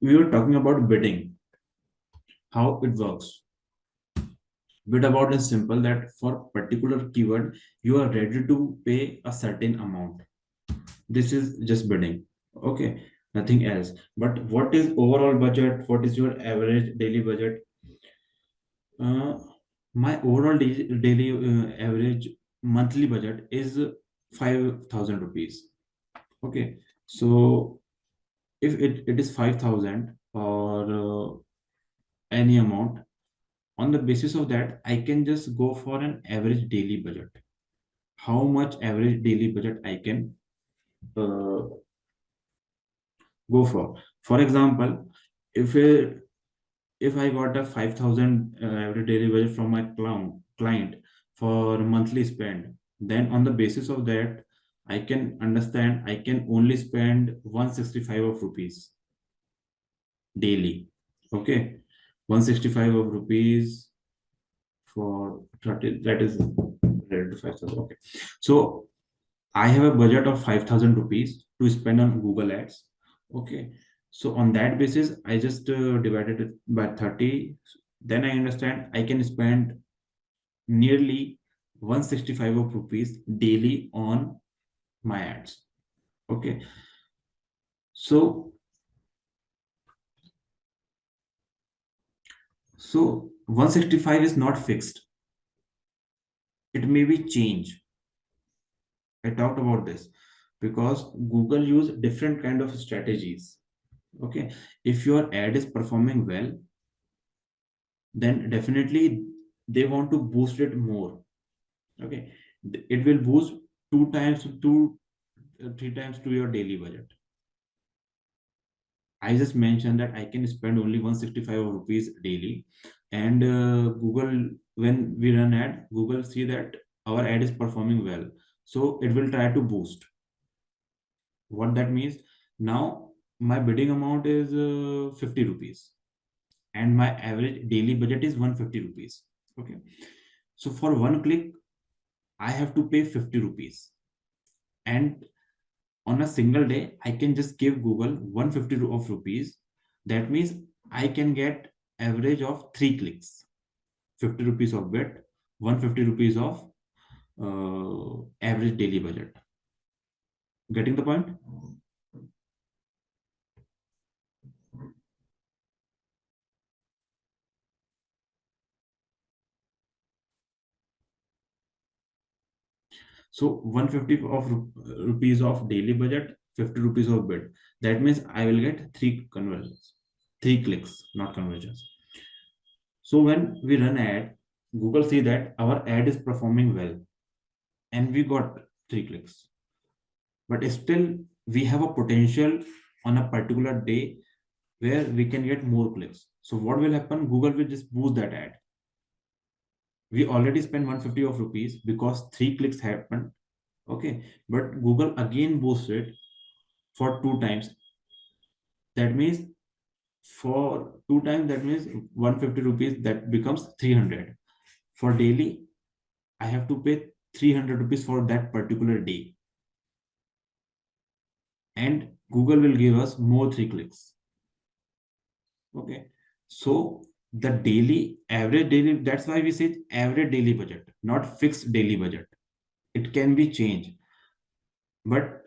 we were talking about bidding, how it works. Bid about is simple that for particular keyword you are ready to pay a certain amount. This is just bidding. Okay, nothing else. But what is overall budget? What is your average daily budget? uh, my overall daily average monthly budget is 5,000 rupees. Okay, so if it is 5,000 or any amount, on the basis of that I can just go for an average daily budget. How much average daily budget I can uh, go for example, if a, if I got a 5,000 average daily budget from my client for monthly spend, then on the basis of that I can understand I can only spend 165 of rupees daily. Okay, 165 of rupees for 30, that is related to 5,000. Okay, so I have a budget of 5,000 rupees to spend on Google Ads. Okay, so on that basis, I just divided it by 30. Then I understand I can spend nearly 165 of rupees daily on my ads. Okay, so 165 is not fixed. It may be change. I talked about this because Google use different kind of strategies. Okay, if your ad is performing well, then definitely they want to boost it more. Okay, it will boost two times to 3 times to your daily budget. I just mentioned that I can spend only 165 rupees daily, and Google, when we run ad, Google see that our ad is performing well, so it will try to boost. What that means, now my bidding amount is 50 rupees and my average daily budget is 150 rupees. Okay, so for one click I have to pay 50 rupees, and on a single day I can just give Google 150 of rupees. That means I can get average of 3 clicks, 50 rupees of bid, 150 rupees of average daily budget. Getting the point? So 150 of rupees of daily budget, 50 rupees of bid. That means I will get 3 conversions, 3 clicks, not conversions. So when we run ad, Google see that our ad is performing well and we got 3 clicks. But still we have a potential on a particular day where we can get more clicks. So what will happen? Google will just boost that ad. We already spent 150 of rupees because 3 clicks happened. Okay, but Google again boosts it for 2 times. That means for 2 times, that means 150 rupees, that becomes 300. For daily, I have to pay 300 rupees for that particular day. And Google will give us more 3 clicks. Okay. So the daily, average daily, that's why we say average daily budget, not fixed daily budget. It can be changed. But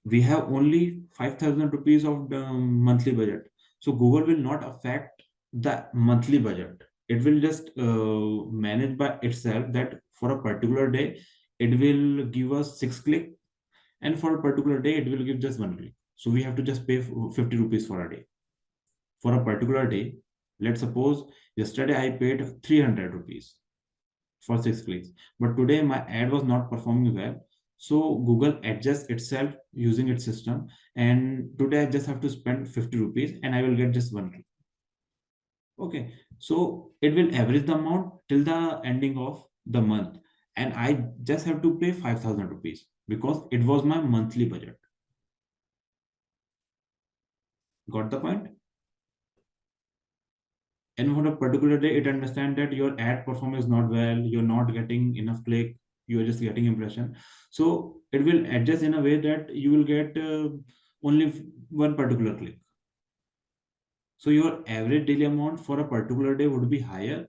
we have only 5,000 rupees of the monthly budget. So Google will not affect the monthly budget. It will just manage by itself that for a particular day, it will give us 6 click, and for a particular day, it will give just 1 click. So we have to just pay 50 rupees for a day. For a particular day, let's suppose yesterday I paid 300 rupees for 6 clicks, but today my ad was not performing well. So Google adjusts itself using its system, and today I just have to spend 50 rupees and I will get just 1 click. Okay, so it will average the amount till the ending of the month, and I just have to pay 5,000 rupees because it was my monthly budget. Got the point? And for a particular day, it understands that your ad performance is not well, you're not getting enough click, you're just getting impression. So it will adjust in a way that you will get only one particular click. So your average daily amount for a particular day would be higher,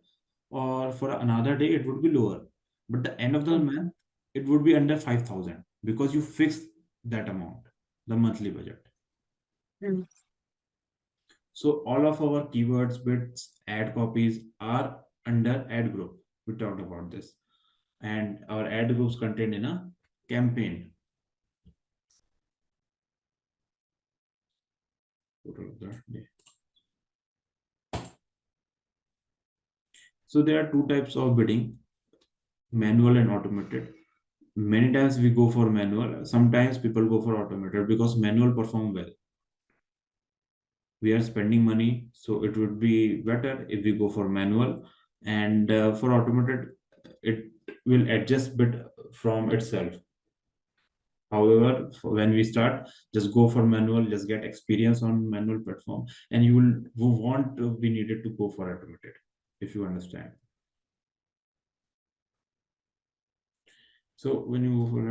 or for another day it would be lower, but the end of the month it would be under 5,000 because you fixed that amount, the monthly budget. Mm. So all of our keywords, bits, ad copies are under ad group. We talked about this, and our ad groups contained in a campaign. Total of that day. So there are two types of bidding: manual and automated. Many times we go for manual. Sometimes people go for automated because manual perform well. We are spending money, so it would be better if we go for manual. And for automated, it will adjust bit from itself. However, when we start, just go for manual, just get experience on manual platform, and you want to be needed to go for automated, if you understand. So when you go for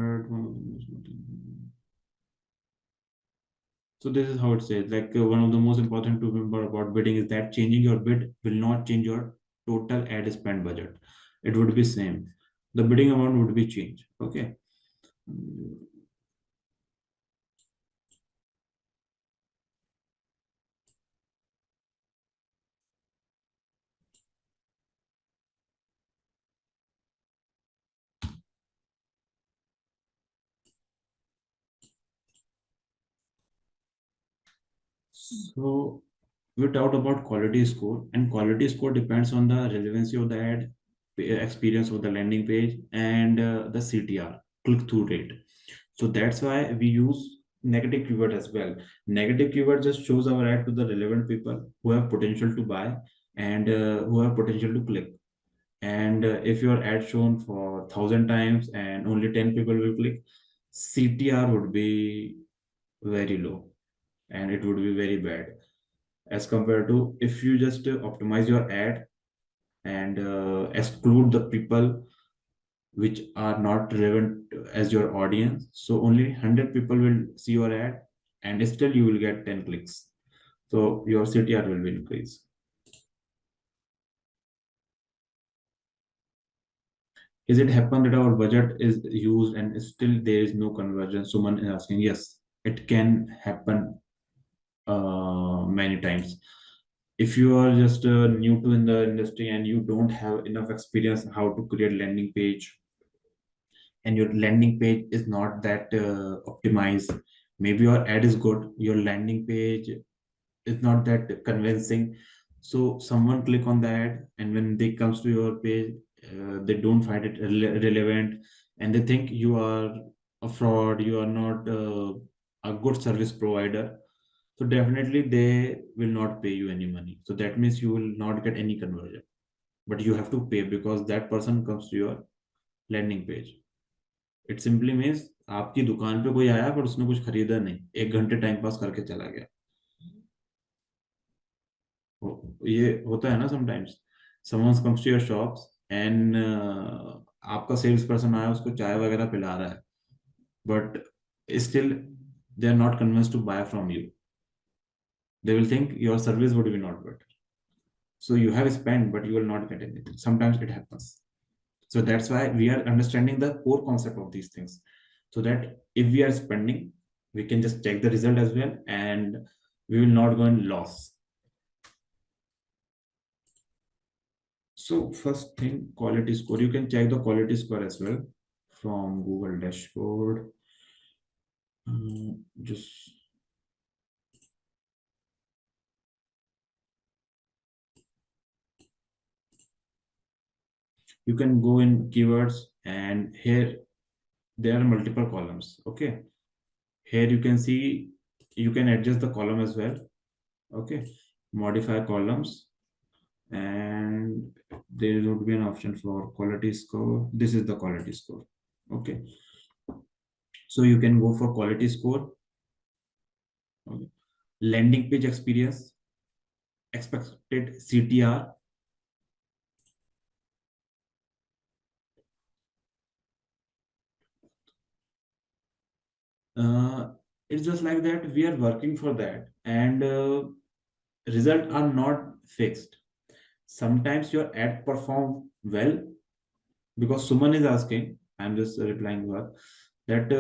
so this is how it says. Like one of the most important to remember about bidding is that changing your bid will not change your total ad spend budget. It would be same. The bidding amount would be changed. Okay. So we talked about quality score, and quality score depends on the relevancy of the ad, experience of the landing page, and the CTR, click-through rate. So that's why we use negative keyword as well. Negative keyword just shows our ad to the relevant people who have potential to buy, and who have potential to click. And if your ad shown for 1,000 times and only 10 people will click, CTR would be very low, and it would be very bad as compared to if you just optimize your ad and exclude the people which are not relevant as your audience. So only 100 people will see your ad, and still you will get 10 clicks. So your CTR will be increased. Is it happen that our budget is used and still there is no conversion? Someone is asking. Yes, it can happen many times. If you are just new to in the industry and you don't have enough experience how to create landing page, and your landing page is not that optimized, maybe your ad is good, your landing page is not that convincing, so someone click on the ad, and when they comes to your page, they don't find it relevant, and they think you are a fraud, you are not a good service provider. So definitely they will not pay you any money. So that means you will not get any conversion. But you have to pay because that person comes to your landing page. It simply means आपकी दुकान पे कोई आया पर उसने कुछ खरीदा नहीं, 1 घंटे टाइम पास करके चला गया। ये होता है ना sometimes. Someone comes to your shops and आपका सेल्स पर्सन आया उसको चाय वगैरह पिला रहा है, but still they are not convinced to buy from you. They will think your service would be not good. So you have spent, but you will not get anything. Sometimes it happens. So that's why we are understanding the core concept of these things. So that if we are spending, we can just check the result as well, and we will not go in loss. So first thing, quality score. You can check the quality score as well from Google dashboard. Just you can go in keywords, and here there are multiple columns. Okay, here you can see you can adjust the column as well. Okay, modify columns, and there would be an option for quality score. This is the quality score. Okay, so you can go for quality score. Okay. Landing page experience, expected CTR. uh, it's just like that we are working for that, and results are not fixed. Sometimes your ad perform well, because Suman is asking, I'm just replying to her, that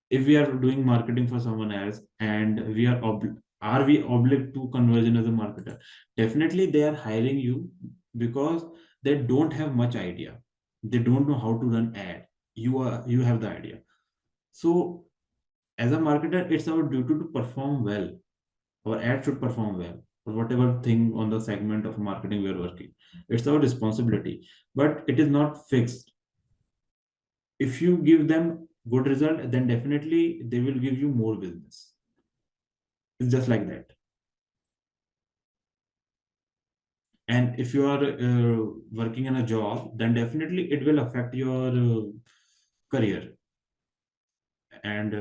if we are doing marketing for someone else and are we obliged to conversion as a marketer? Definitely they are hiring you because they don't have much idea. They don't know how to run ad. You have the idea. So as a marketer, it's our duty to perform well. Our ad should perform well, or whatever thing on the segment of marketing we are working. It's our responsibility, but it is not fixed. If you give them good result, then definitely they will give you more business. It's just like that. And if you are working in a job, then definitely it will affect your career, and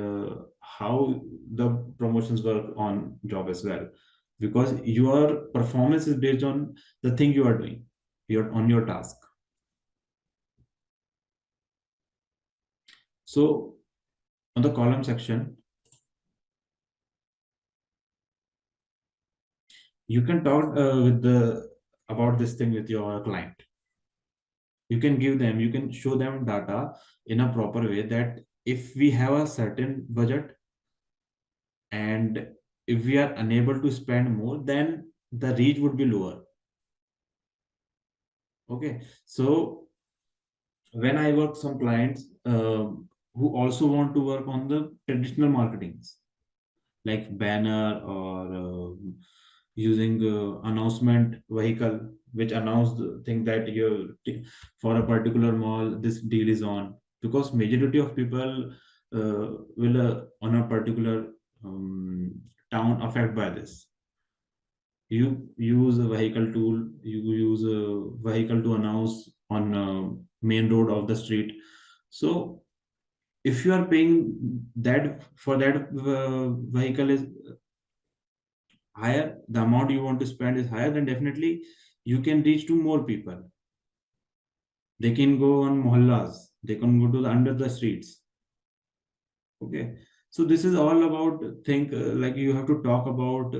how the promotions work on job as well, because your performance is based on the thing you are doing, your on your task. So on the column section, you can talk with the about this thing with your client. You can give them, you can show them data in a proper way, that if we have a certain budget and if we are unable to spend more, then the reach would be lower. Okay, so when I work some clients who also want to work on the traditional marketings, like banner or using announcement vehicle, which announce the thing that for a particular mall this deal is on, because majority of people will on a particular town affected by this. You use a vehicle tool, you use a vehicle to announce on main road of the street. So if you are paying that for that vehicle is higher, the amount you want to spend is higher, then definitely you can reach to more people. They can go on mohallas, they can go to the under the streets. Okay, so this is all about think like you have to talk about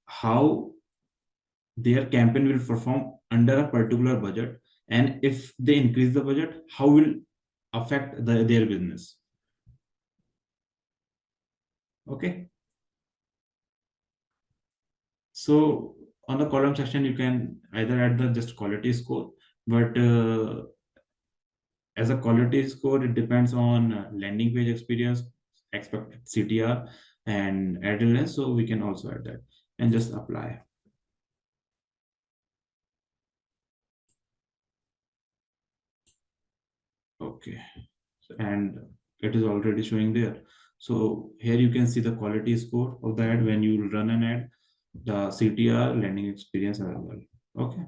how their campaign will perform under a particular budget, and if they increase the budget, how will affect their business. Okay, so on the column section you can either add the just quality score, but as a quality score it depends on landing page experience, expected CTR, and ad length, so we can also add that and just apply. Okay, and it is already showing there. So here you can see the quality score of the ad when you run an ad, the CTR, landing experience as well. Okay.